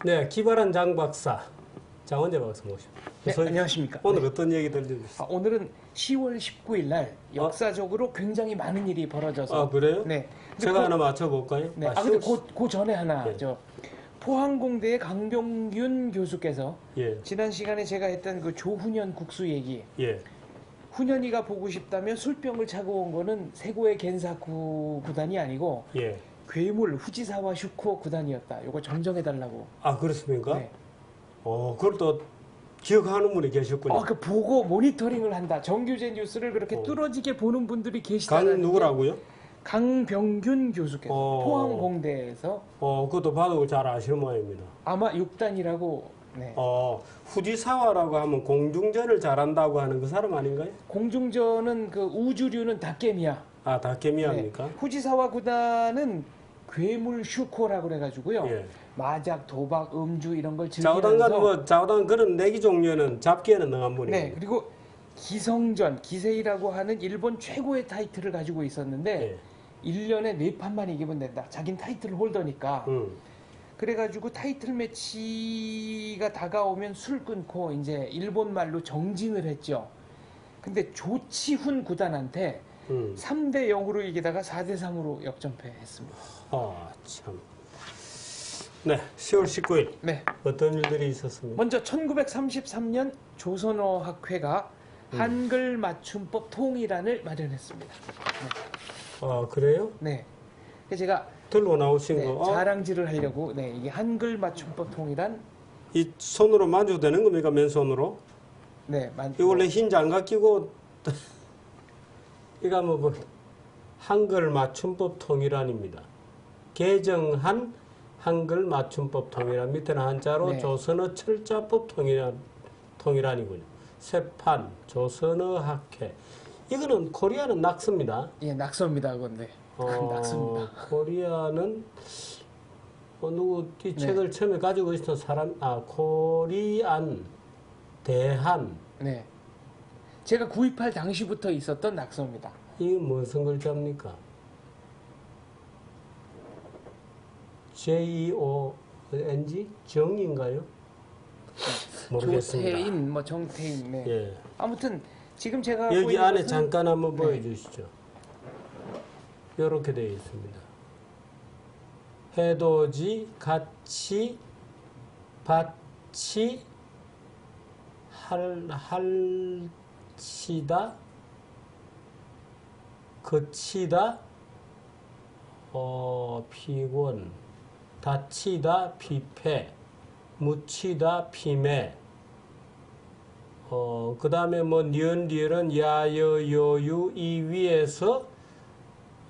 네, 기발한 장 박사, 장원재 박사 모십니다. 네, 안녕하십니까. 오늘 네. 어떤 얘기 들려주세요? 오늘은 10월 19일 날 역사적으로 굉장히 많은 일이 벌어져서. 아, 그래요? 네. 제가 하나 맞춰볼까요? 네. 근데 그 전에 하나 예. 포항공대의 강병균 교수께서 예, 지난 시간에 제가 했던 그 조훈현 국수 얘기. 예. 훈현이가 보고 싶다면 술병을 차고 온 거는 세고의 겐사쿠 구단이 아니고 예. 괴물 후지사와 슈코 구단이었다. 요거 정정해달라고. 아, 그렇습니까? 네. 그걸 또 기억하는 분이 계셨군요. 그 보고 모니터링을 한다. 정규제 뉴스를 그렇게 뚫어지게 보는 분들이 계시다는 강 누구라고요? 강병균 교수께서 포항공대에서 그것도 바둑을 잘 아시는 모양입니다. 아마 6단이라고. 네. 후지사와라고 하면 공중전을 잘한다고 하는 그 사람 아닌가요? 공중전은 그 우주류는 다케미야. 아, 다케미야입니까? 네. 후지사와 구단은 괴물 슈코라고 그래가지고요. 예. 마작, 도박, 음주 이런 걸 좌우당간 즐기면서. 좌우당 그런 내기 종류는 잡기에는 능한 분이에요. 네. 그리고 기성전, 기세이라고 하는 일본 최고의 타이틀을 가지고 있었는데 예. 1년에 4판만 이기면 된다. 자긴 타이틀 홀더니까. 그래가지고 타이틀 매치가 다가오면 술 끊고 이제 일본 말로 정진을 했죠. 근데 조치훈 구단한테 3대 0으로 이기다가 4대 3으로 역전패했습니다. 아, 참. 네, 10월 19일. 네. 어떤 일들이 있었습니까? 먼저 1933년 조선어학회가 한글 맞춤법 통일안을 마련했습니다. 아, 그래요? 네. 그래서 제가 들고 나오신 거. 자랑질을 하려고 이게 한글 맞춤법 통일안. 이 손으로 만져도 되는 겁니까? 맨손으로? 네. 이 원래 흰 장갑 끼고 이거 뭐 한글 맞춤법 통일안입니다. 개정한 한글 맞춤법 통일안, 밑에는 한자로 네. 조선어 철자법 통일안이군요. 세판 조선어 학회. 이거는 코리아는 낙서입니다. 예, 낙서입니다. 그건데. 낙서입니다. 코리아는 누구 이 네. 책을 처음에 가지고 있었던 사람, 코리안 대한. 네. 제가 구입할 당시부터 있었던 낙서입니다. 이게 무슨 글자입니까? J-O-N-G? 정인가요? 모르겠습니다. 조태인, 정태인. 네. 예. 아무튼 지금 제가 여기 보이는 안에 것은- 잠깐 한번 네. 보여주시죠. 이렇게 되어 있습니다. 해돋이, 같이, 밭이, 할치다, 그치다, 피곤, 다치다, 피폐, 묻히다, 피매. 그 다음에 니은, 리을은 야, 여, 요유, 이 위에서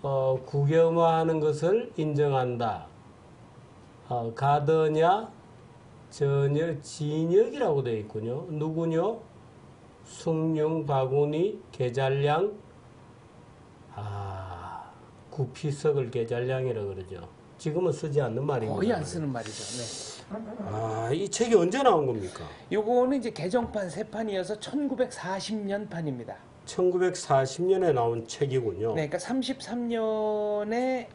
국영화하는 것을 인정한다. 가더냐, 전혀, 진역이라고 되어 있군요. 누구뇨? 숭룡, 바구니, 계잘량, 구피석을 계잘량이라고 그러죠. 지금은 쓰지 않는 말입니다. 거의 안 쓰는 말이죠. 네. 이 책이 언제 나온 겁니까? 요거는 이제 개정판 세 판이어서 1940년 판입니다. 1940년에 나온 책이군요. 네, 그러니까 33년에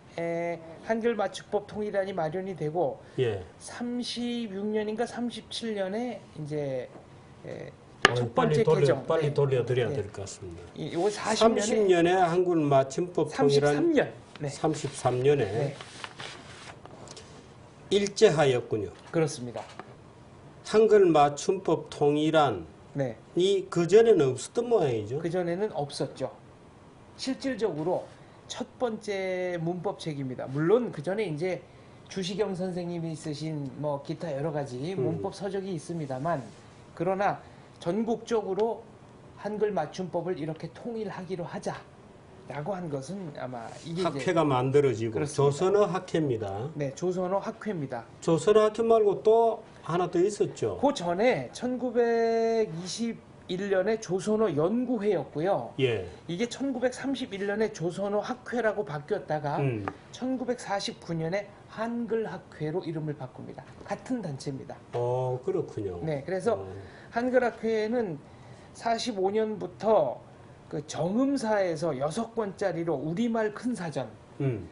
한글 맞춤법 통일안이 마련이 되고 예. 36년인가 37년에 이제 첫 빨리 번째 개정. 빨리 돌려드려야 네. 될 것 같습니다. 요거 40년에 30년에 한글 맞춤법 통일안 33년. 네. 33년에 네. 일제하였군요. 그렇습니다. 한글 맞춤법 통일안이 네. 그전에는 없었던 모양이죠. 그전에는 없었죠. 실질적으로 첫 번째 문법책입니다. 물론 그전에 이제 주시경 선생님이 쓰신 기타 여러 가지 문법 서적이 있습니다만, 그러나 전국적으로 한글 맞춤법을 이렇게 통일하기로 하자라고 한 것은 아마 이게 학회가 만들어지고 그렇습니다. 조선어 학회입니다. 네, 조선어 학회입니다. 조선어 학회 말고 또 하나 더 있었죠. 그 전에 1921년에 조선어 연구회였고요. 예. 이게 1931년에 조선어 학회라고 바뀌었다가 1949년에 한글학회로 이름을 바꿉니다. 같은 단체입니다. 그렇군요. 네, 그래서 한글학회는 45년부터 그 정음사에서 6권짜리로 우리말 큰 사전,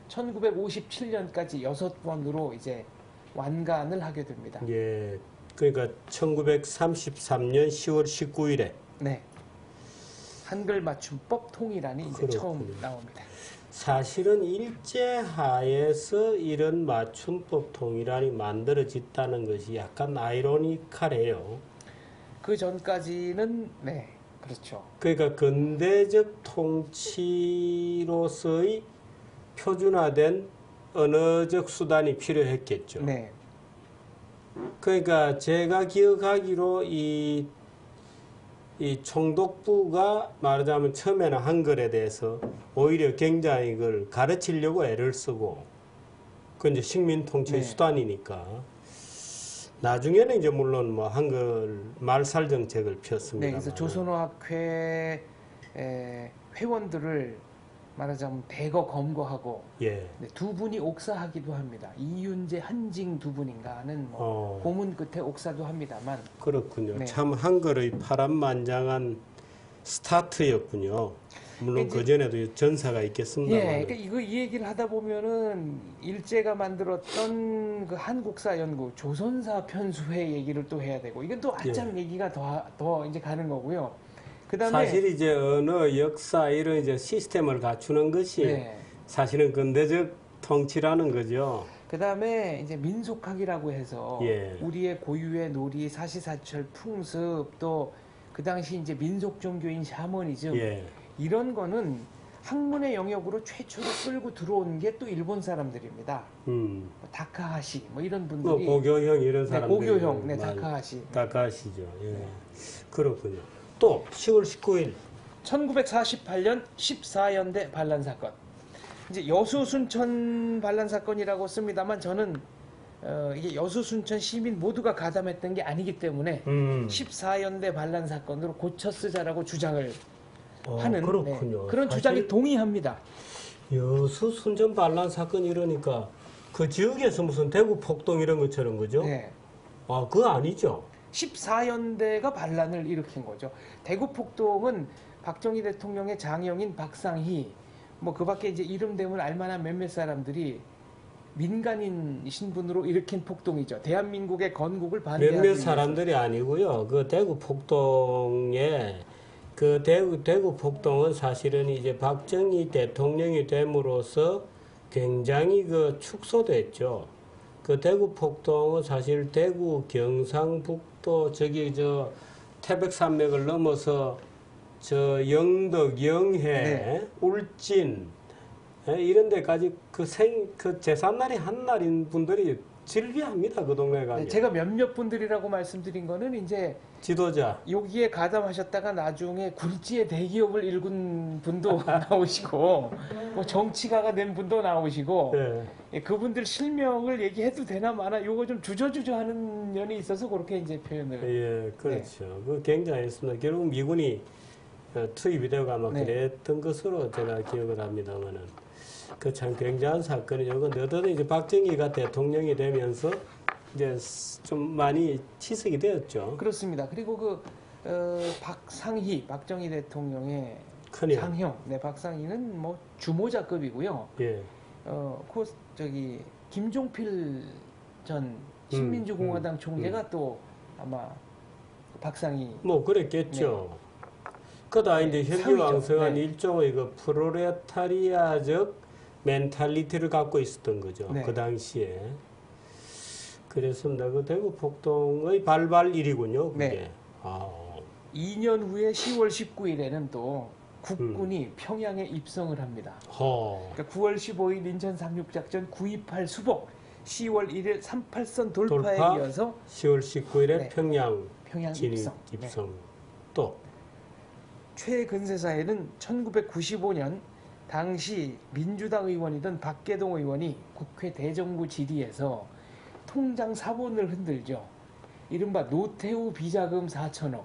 1957년까지 6권으로 이제 완간을 하게 됩니다. 예. 그러니까 1933년 10월 19일에 네. 한글 맞춤법 통일안이 이제 처음 그렇군요. 나옵니다. 사실은 일제하에서 이런 맞춤법 통일안이 만들어졌다는 것이 약간 아이러니컬해요. 그 전까지는 네, 그렇죠. 그러니까 근대적 통치로서의 표준화된 언어적 수단이 필요했겠죠. 네. 그러니까 제가 기억하기로 이 총독부가 말하자면 처음에는 한글에 대해서 오히려 굉장히 이걸 가르치려고 애를 쓰고 그 이제 식민 통치의 네. 수단이니까 나중에는 이제 물론 뭐 한글 말살 정책을 네, 폈습니다. 그래서 조선어학회 회원들을 말하자면 대거 검거하고 예. 네, 두 분이 옥사하기도 합니다. 이윤재, 한징 두 분인가는 뭐 고문 끝에 옥사도 합니다만 그렇군요. 네. 참 한글의 파란만장한 스타트였군요. 물론 이제- 그 전에도 전사가 있겠습니다만. 예, 그러니까 이 얘기를 하다 보면은 일제가 만들었던 그 한국사연구 조선사 편수회 얘기를 또 해야 되고 이건 또 한참 얘기가 더 이제 가는 거고요. 그다음에 사실 이제 언어, 역사 이런 이제 시스템을 갖추는 것이 네. 사실은 근대적 통치라는 거죠. 그다음에 이제 민속학이라고 해서 예. 우리의 고유의 놀이, 사시사철, 풍습 또 그 당시 이제 민속 종교인 샤머니즘 예. 이런 거는 학문의 영역으로 최초로 끌고 들어온 게 또 일본 사람들입니다. 뭐 다카하시 뭐 이런 뭐 분들이 고교형 이런 네, 사람들. 고교형, 네, 다카하시. 다카하시죠. 예. 그렇군요. 또 10월 19일. 1948년 14연대 반란 사건. 이제 여수 순천 반란 사건이라고 씁니다만 저는 이게 여수 순천 시민 모두가 가담했던 게 아니기 때문에 14연대 반란 사건으로 고쳐 쓰자라고 주장을 하는 그렇군요. 그런 사실 주장이 동의합니다. 여수 순천 반란 사건 이러니까 그 지역에서 무슨 대구 폭동 이런 것처럼 그죠? 네. 아, 그거 아니죠. 14연대가 반란을 일으킨 거죠. 대구 폭동은 박정희 대통령의 장영인, 박상희 뭐 그밖에 이제 이름 대문 알만한 몇몇 사람들이 민간인 신분으로 일으킨 폭동이죠. 대한민국의 건국을 반대하기 몇몇 위해서. 사람들이 아니고요. 그 대구 폭동에 그 대구 폭동은 사실은 이제 박정희 대통령이 됨으로써 굉장히 그 축소됐죠. 그 대구 폭동은 사실 대구 경상북도 저기 저 태백산맥을 넘어서 저 영덕, 영해, 네. 울진 이런 데까지 그 제삿날이 한날인 분들이 즐겨합니다. 그 동네 가면. 네, 제가 몇몇 분들이라고 말씀드린 거는 이제 지도자. 여기에 가담하셨다가 나중에 굴지의 대기업을 일군 분도 나오시고 뭐 정치가가 된 분도 나오시고 예. 예, 그분들 실명을 얘기해도 되나 마나 요거 좀 주저주저 하는 면이 있어서 그렇게 이제 표현을 예, 그렇죠. 그 굉장히 있습니다. 결국 미군이 투입이 되고 아마 네. 그랬던 것으로 제가 기억을 합니다만은 그 참 굉장한 사건이죠. 근데 어떤 이제 박정희가 대통령이 되면서 이제 좀 많이 치석이 되었죠. 그렇습니다. 그리고 그 박상희 박정희 대통령의 큰형. 장형 네 박상희는 뭐 주모자급이고요. 예. 저기 김종필 전 신민주공화당 총재가 또 아마 박상희 뭐 그랬겠죠. 그다 이제 네, 혈기왕성한 네. 일종의 그 프로레타리아적 멘탈리티를 갖고 있었던 거죠. 네. 그 당시에. 그랬습니다. 그 대구 폭동의 발발일이군요. 그게. 네. 아, 2년 후에 10월 19일에는 또 국군이 평양에 입성을 합니다. 그러니까 9월 15일 인천 상륙작전 928 수복, 10월 1일 38선 돌파에 돌파? 이어서 10월 19일에 네. 평양 평양 진입, 입성. 입성. 네. 또 최근세사에는 1995년 당시 민주당 의원이던 박계동 의원이 국회 대정부 질의에서 통장 사본을 흔들죠. 이른바 노태우 비자금 4천억.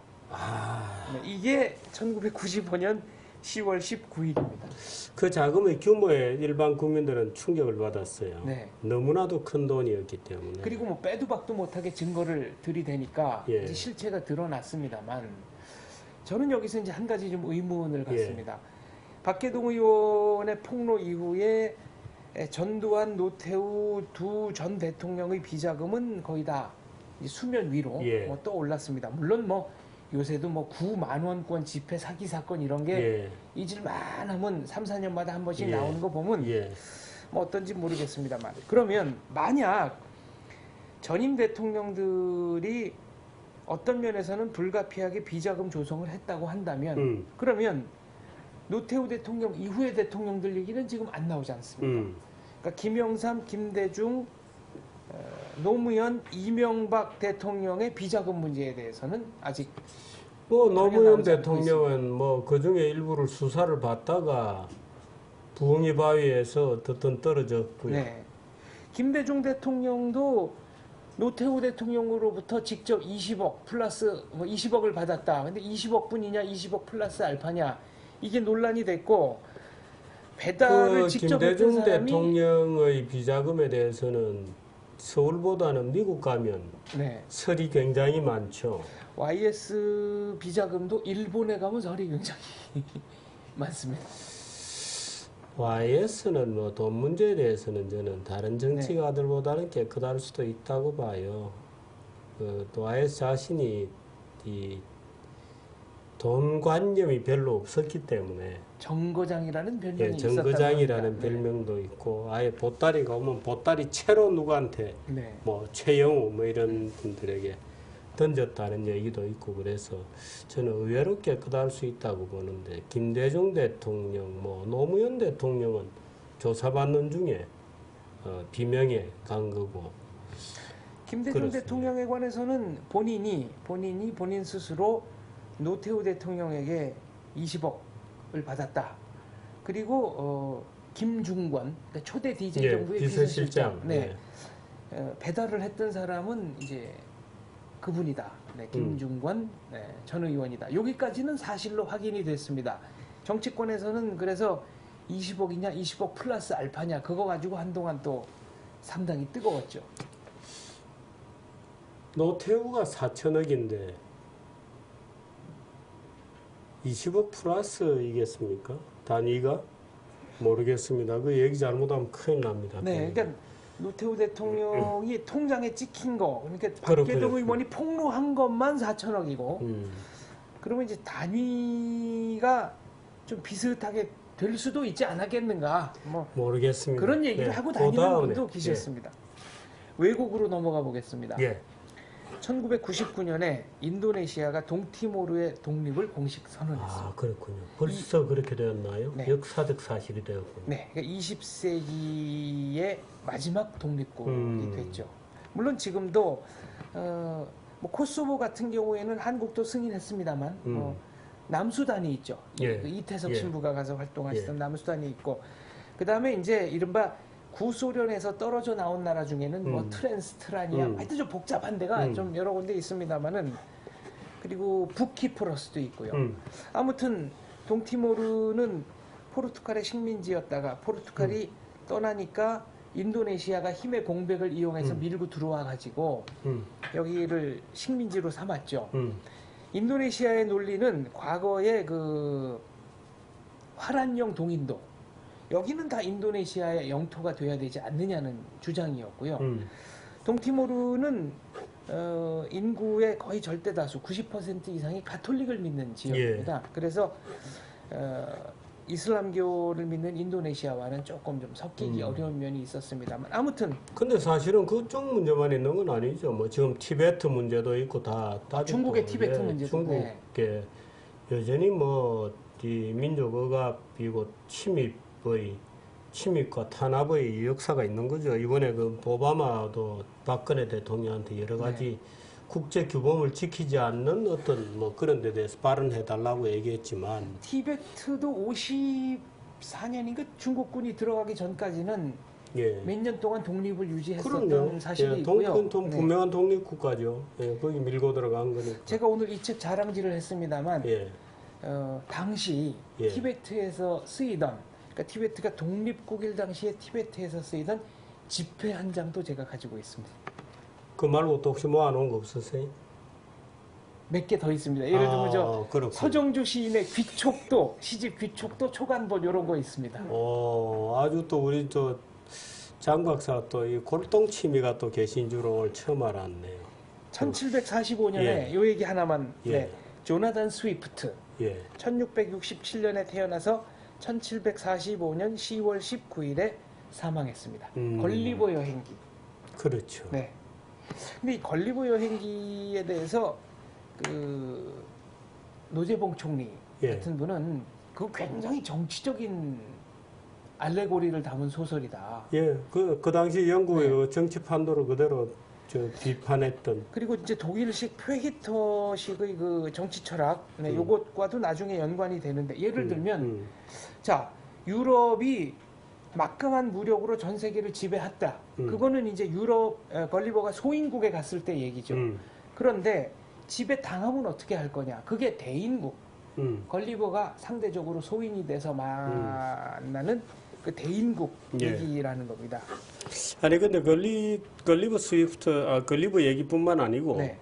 이게 1995년 10월 19일입니다. 그 자금의 규모에 일반 국민들은 충격을 받았어요. 네. 너무나도 큰 돈이었기 때문에. 그리고 뭐 빼도 박도 못하게 증거를 들이대니까 예. 이제 실체가 드러났습니다만 저는 여기서 이제 한 가지 좀 의문을 갖습니다. 박계동 의원의 폭로 이후에 전두환, 노태우 두 전 대통령의 비자금은 거의 다 이제 수면 위로 예. 뭐 떠올랐습니다. 물론 뭐 요새도 뭐 9만 원권 집회 사기 사건 이런 게 예. 잊을만 하면 3, 4년마다 한 번씩 예. 나오는 거 보면 예. 뭐 어떤지 모르겠습니다만, 그러면 만약 전임 대통령들이 어떤 면에서는 불가피하게 비자금 조성을 했다고 한다면 그러면 노태우 대통령 이후의 대통령들 얘기는 지금 안 나오지 않습니까? 그러니까 김영삼, 김대중, 노무현, 이명박 대통령의 비자금 문제에 대해서는 아직 뭐 노무현 나오지 않고 대통령은 뭐 그 중에 일부를 수사를 받다가 부엉이 바위에서 어떻든 떨어졌고요. 네. 김대중 대통령도 노태우 대통령으로부터 직접 20억 플러스 뭐 20억을 받았다. 근데 20억 뿐이냐, 20억 플러스 알파냐, 이게 논란이 됐고, 배달을 그 직접 김대중 했던 사람이 대통령의 비자금에 대해서는 서울보다는 미국 가면 네. 설이 굉장히 많죠. YS 비자금도 일본에 가면 설이 굉장히 많습니다. YS는 뭐 돈 문제에 대해서는 저는 다른 정치가들보다는 깨끗할 수도 있다고 봐요. 또 YS 자신이 이 돈 관념이 별로 없었기 때문에 정거장이라는 별명이 예, 있었다고 정거장이라는 합니다. 별명도 있고 아예 보따리가 오면 보따리 채로 누구한테 네. 뭐 최영우 뭐 이런 분들에게 던졌다는 얘기도 있고 그래서 저는 의외로 깨끗할 수 있다고 보는데 김대중 대통령 뭐 노무현 대통령은 조사받는 중에 비명에 간 거고 김대중 그렇습니다. 대통령에 관해서는 본인 스스로 노태우 대통령에게 20억을 받았다. 그리고 김중권, 그러니까 초대 DJ 예, 정부의 비서실장 비서실장, 네. 배달을 했던 사람은 이제 그분이다. 네, 김중권 전 의원이다. 여기까지는 사실로 확인이 됐습니다. 정치권에서는 그래서 20억이냐, 20억 플러스 알파냐, 그거 가지고 한동안 또 상당히 뜨거웠죠. 노태우가 4천억인데 20억 플러스이겠습니까? 단위가? 모르겠습니다. 그 얘기 잘못하면 큰일 납니다. 네, 그러니까 노태우 대통령이 통장에 찍힌 거, 그러니까 그렇군요. 박계동 의원이 폭로한 것만 4천억이고, 그러면 이제 단위가 좀 비슷하게 될 수도 있지 않았겠는가? 뭐 모르겠습니다. 그런 얘기를 예, 하고 그 다니는 다음에, 분도 계셨습니다. 외국으로 넘어가 보겠습니다. 예. 1999년에 인도네시아가 동티모르의 독립을 공식 선언했습니다. 아, 그렇군요. 벌써 그렇게 되었나요? 네. 역사적 사실이 되었군요. 네, 그러니까 20세기의 마지막 독립국이 됐죠. 물론 지금도 뭐 코소보 같은 경우에는 한국도 승인했습니다만 남수단이 있죠. 예. 그 이태석 예. 신부가 가서 활동하시던 예. 남수단이 있고, 그 다음에 이제 이른바 구소련에서 떨어져 나온 나라 중에는 뭐 트랜스트라니아, 하여튼 좀 복잡한 데가 좀 여러 군데 있습니다만은, 그리고 부키프러스도 있고요. 아무튼 동티모르는 포르투갈의 식민지였다가 포르투갈이 떠나니까 인도네시아가 힘의 공백을 이용해서 밀고 들어와 가지고 여기를 식민지로 삼았죠. 인도네시아의 논리는 과거에 그 화란령 동인도, 여기는 다 인도네시아의 영토가 돼야 되지 않느냐는 주장이었고요. 동티모르는 인구의 거의 절대 다수 90% 이상이 가톨릭을 믿는 지역입니다. 그래서 이슬람교를 믿는 인도네시아와는 조금 좀 섞이기 어려운 면이 있었습니다만, 아무튼 근데 사실은 그쪽 문제만 있는 건 아니죠. 뭐 지금 티베트 문제도 있고 다 따지고 중국의 티베트 문제도, 중국에 여전히 뭐 이 민족 억압이고 침입과 탄압의 역사가 있는 거죠. 이번에 그 오바마도 박근혜 대통령한테 여러 가지 국제 규범을 지키지 않는 어떤 뭐 그런 데 대해서 발언해달라고 얘기했지만 티베트도 54년인가 중국군이 들어가기 전까지는 예. 몇 년 동안 독립을 유지했었던 그럼요. 사실이 예, 있고요. 분명한 독립국가죠. 예, 거기 밀고 들어간 거니까. 제가 오늘 이 책 자랑질을 했습니다만 예. 당시 예. 티베트에서 쓰이던, 그러니까 티베트가 독립국일 당시에 티베트에서 쓰이던 지폐 한 장도 제가 가지고 있습니다. 그 말고 또 혹시 모아놓은 거 없었어요? 몇 개 더 있습니다. 예를 들면 저 그렇군요. 서정주 시인의 귀촉도, 시집 귀촉도, 초간본 이런 거 있습니다. 아주 또 우리 저 장 박사가 또 이 골동 취미가 또 계신 줄은 오늘 처음 알았네요. 1745년에 예. 요 얘기 하나만. 예. 네. 조나단 스위프트. 예. 1667년에 태어나서 1745년 10월 19일에 사망했습니다. 걸리버 여행기. 그렇죠. 네. 근데 이 걸리버 여행기에 대해서 그 노재봉 총리 예. 같은 분은 그 굉장히 정치적인 알레고리를 담은 소설이다. 예, 그 당시 영국의 네. 그 정치 판도를 그대로 비판했던. 그리고 이제 독일식 페히터식의 그 정치 철학, 네, 요것과도 나중에 연관이 되는데 예를 들면 자 유럽이 막강한 무력으로 전 세계를 지배했다. 그거는 이제 유럽 걸리버가 소인국에 갔을 때 얘기죠. 그런데 지배 당하면 어떻게 할 거냐? 그게 대인국. 걸리버가 상대적으로 소인이 돼서 만나는 그 대인국 예. 얘기라는 겁니다. 아니 근데 걸리버 스위프트, 걸리버 얘기뿐만 아니고 네.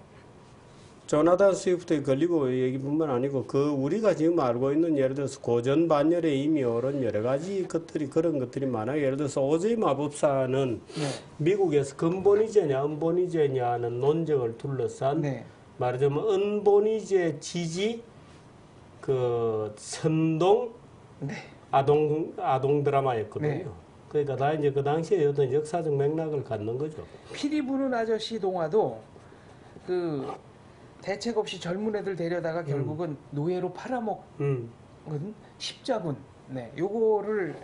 조나단 스위프트의 걸리버 얘기뿐만 아니고 그 우리가 지금 알고 있는 예를 들어서 고전 반열에 이미 오른 여러 가지 것들이 그런 것들이 많아요. 예를 들어서 오즈의 마법사는 네. 미국에서 근본이제냐 은본이제냐는 논쟁을 둘러싼 네. 말하자면 은본이제 지지 그 선동 네. 아동 드라마였거든요. 네. 그러니까 다 이제 그 당시에 어떤 역사적 맥락을 갖는 거죠. 피리 부는 아저씨 동화도 그 대책 없이 젊은 애들 데려다가 결국은 노예로 팔아먹은 십자군. 네, 요거를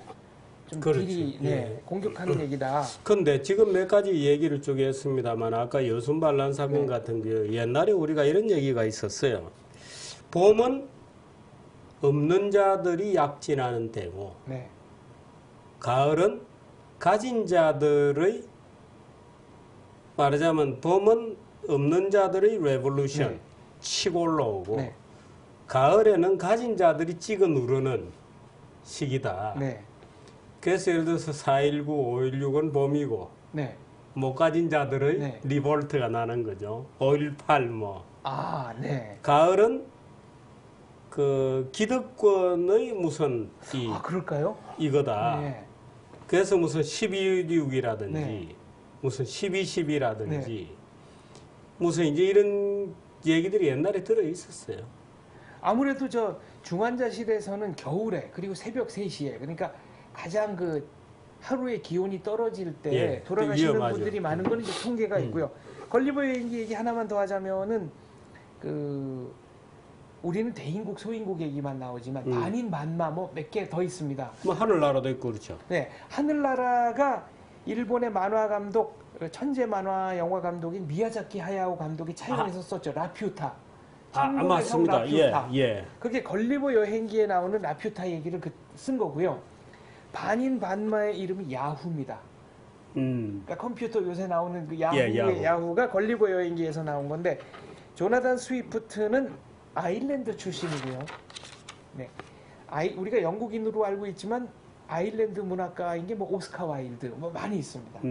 좀 그렇죠. 미리 예. 공격하는 얘기다. 근데 지금 몇 가지 얘기를 쭉 했습니다만 아까 여순반란 사건 네. 같은 게 옛날에 우리가 이런 얘기가 있었어요. 봄은 없는 자들이 약진하는 때고 네, 가을은 가진 자들의 말하자면 봄은 없는 자들의 레볼루션 네. 치고 올라오고 네. 가을에는 가진 자들이 찍어 누르는 시기다. 네, 그래서 예를 들어서 4.19, 5.16은 봄이고 네. 못 가진 자들의 네. 리볼트가 나는 거죠. 5.18 뭐. 아, 네. 가을은 그 기득권의 무슨 아, 그럴까요? 이거다. 네. 그래서 무슨 12.6이라든지 네. 무슨 12.10이라든지 무슨 이제 이런 얘기들이 옛날에 들어 있었어요. 아무래도 저 중환자실에서는 겨울에 그리고 새벽 3시에 그러니까 가장 그 하루의 기온이 떨어질 때 예, 돌아가시는 위험하죠. 분들이 많은 건 이제 통계가 있고요. 걸리버 얘기 하나만 더 하자면은 그 우리는 대인국 소인국 얘기만 나오지만 반인 반마 뭐 몇 개 더 있습니다. 뭐 하늘나라도 있고 그렇죠. 네, 하늘나라가 일본의 만화 감독 천재 만화 영화 감독인 미야자키 하야오 감독이 차용해서 썼죠. 라퓨타. 천국의 성 맞습니다. 라퓨타. 예. 그게 걸리버 여행기에 나오는 라퓨타 얘기를 쓴 거고요. 반인 반마의 이름이 야후입니다. 그러니까 컴퓨터 요새 나오는 그 야후의 야후. 야후가 걸리버 여행기에서 나온 건데 조나단 스위프트는 아일랜드 출신이고요. 네, 우리가 영국인으로 알고 있지만 아일랜드 문학가인 게 뭐 오스카 와일드 뭐 많이 있습니다.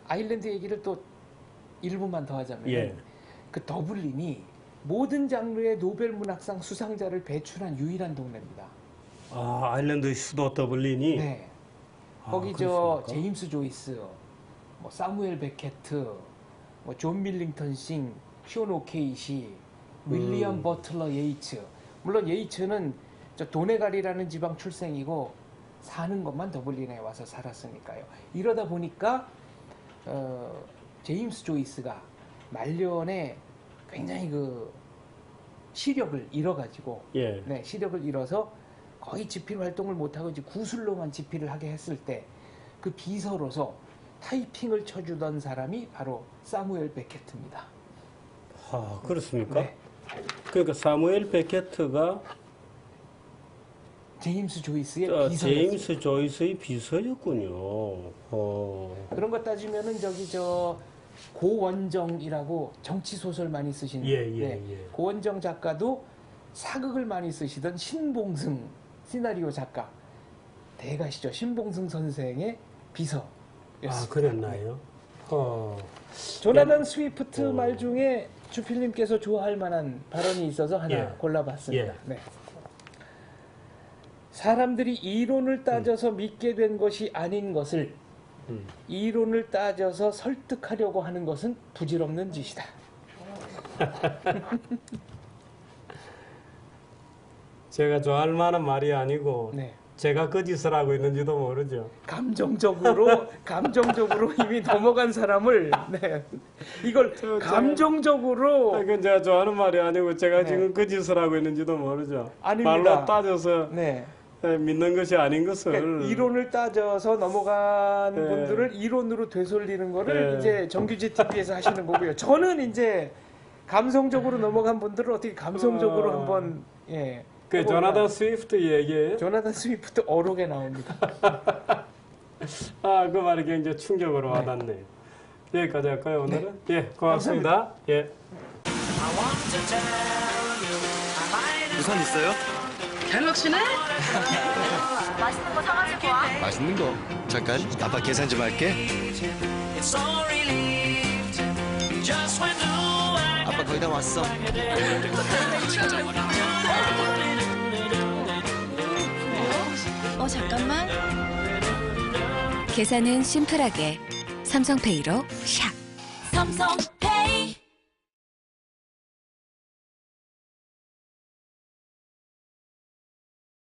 아일랜드 얘기를 또 1분만 더 하자면 예. 그 더블린이 모든 장르의 노벨 문학상 수상자를 배출한 유일한 동네입니다. 아, 아일랜드 수도 더블린이. 네. 아, 거기 저 그렇습니까? 제임스 조이스, 뭐 사무엘 베케트, 뭐 존 밀링턴 싱, 쇼 오케이시, 윌리엄 버틀러 예이츠. 물론 예이츠는 저 도네갈이라는 지방 출생이고 사는 것만 더블린에 와서 살았으니까요. 이러다 보니까 제임스 조이스가 말년에 굉장히 그 시력을 잃어가지고 예. 네, 시력을 잃어서 거의 집필 활동을 못하고 이제 구슬로만 집필을 하게 했을 때 그 비서로서 타이핑을 쳐주던 사람이 바로 사무엘 베케트입니다. 아, 그렇습니까? 네. 그러니까 사무엘 베케트가 제임스 조이스의 비서였어요. 제임스 조이스의 비서였군요. 그런 것 따지면은 저기 저 고원정이라고 정치 소설 많이 쓰시는 예. 고원정 작가도 사극을 많이 쓰시던 신봉승 시나리오 작가 대가시죠. 신봉승 선생의 비서였습니다. 아, 그랬나요? 조나단 스위프트 말 중에 주필님께서 좋아할 만한 발언이 있어서 하나 예. 골라봤습니다. 예. 네. 사람들이 이론을 따져서 믿게 된 것이 아닌 것을 이론을 따져서 설득하려고 하는 것은 부질없는 짓이다. 제가 좋아할 만한 말이 아니고 네. 제가 그 짓을 하고 있는지도 모르죠. 감정적으로 이미 넘어간 사람을 네. 이걸 감정적으로 이건 제가 좋아하는 말이 아니고 제가 네. 지금 그 짓을 하고 있는지도 모르죠. 아닙니다. 말로 따져서 네. 믿는 것이 아닌 것을 그러니까 이론을 따져서 넘어간 네. 분들을 이론으로 되돌리는 거를 네. 이제 정규직 TV에서 하시는 거고요. 저는 이제 감성적으로 넘어간 분들을 어떻게 감성적으로 한번 예. 그 해볼까. 조나단 스위프트 얘기예요. 조나단 스위프트 어록에 나옵니다. 그 말이 굉장히 충격으로 네. 와닿네요. 여기까지 할까요 오늘은? 예, 고맙습니다. 예. 우산 있어요? 갤럭시네? 맛있는 거 사가지고 와. 맛있는 거. 잠깐, 아빠 계산 좀 할게. 아빠 거의 다 왔어. 잠깐만. 계산은 심플하게 삼성페이로 샥. 삼성